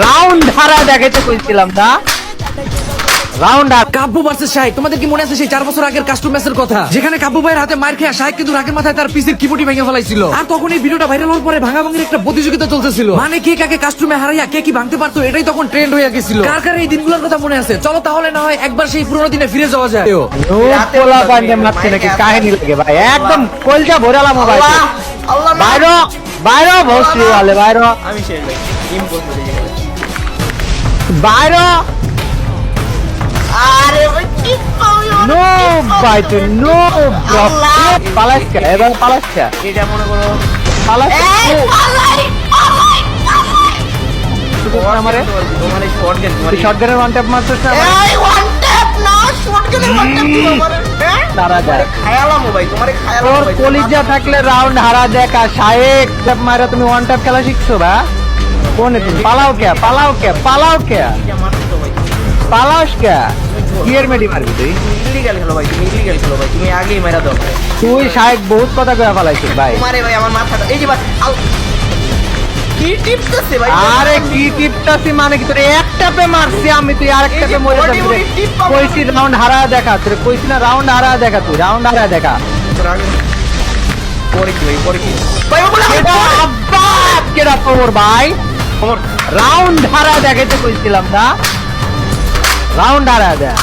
Round হারা দেখাইতে কইছিলাম না রাউন্ড আর কাব্য ভার্সেস শাহেক, তোমাদের কি মনে আছে সেই 4 বছর আগের কাস্টম ম্যাচের কথা, যেখানে কাব্য ভাইয়ের হাতে মার খেয়ে শাহেক কিন্তু রাগের মাথায় তার পিসির কিবোর্ডই ভেঙে ফেলাইছিল। আর তখন এই ভিডিওটা ভাইরাল হওয়ার পরে ভাঙাভাঙির একটা প্রতিযোগিতা চলতেছিল, মানে কে কাকে কাস্টমে হারাইয়া কে কি ভাঙতে পারতো, এটাই তখন ট্রেন্ড হয়ে গেছিল। কার কার এই দিনগুলোর কথা মনে আছে? চলো তাহলে না হয় একবার সেই পুরোনো দিনে ফিরে যাওয়া যায়। পোলা পান্ডে মারছে নাকি কাহিনী লাগে ভাই, একদম কলজা ভরালাম ভাই। বাইরো বাইরো ভোসরি वाले বাইরো, আমি শেষ ভাই টিম করব বাইরো আরে ভাই টিম পাও নো ভাই তুই নো ব্লক পালাসকা এবার পালাসকা এটা মনে করো পালাসকা আমারে তোমার এই শর্ট গেম তোমার শটগানের ওয়ান ট্যাপ মারছিস না এই ওয়ান ট্যাপ না শর্ট গেমের ওয়ান ট্যাপ দিও আমারে দাঁড়া যায় খায়ালামো ভাই তোমারে খায়ালামো তোর ভাই কলিজা থাকলে রাউন্ড হারা দেখা শায়েক ট্যাপ মারা তুমি ওয়ান ট্যাপ খেলা শিখছো বা কোনে তুমি পালাও কে পালাও কে পালাও কে এটা মারছো তো ভাই পালাস কে কিয়ের মেডি মারবি তুই ইলিগাল খেলো ভাই তুমি ইলিগাল খেলো ভাই তুমি আগেই মারা দাও তুই শায়েক বহুত কথা কয়ে ফেলাইছিস ভাই তোমারে ভাই আমার মাথাটা এই যে ভাই কি টিপস আছে ভাই আরে কি টিপটাছি মানে কি তোর এক ট্যাপে মারছি আমি, তুই আরেক ট্যাপে মরে যাবি রে। কইছি রাউন্ড হারা দেখা, তোর কইছি না রাউন্ড হারা দেখা, তুই রাউন্ড হারা দেখা পরে কি ভাই পরে কি ভাই ওগুলা এটা আব্বাস কেডা তোর ভাই রাউন্ড হারা দেখাইতে কইছিলাম না রাউন্ড হারা দেখ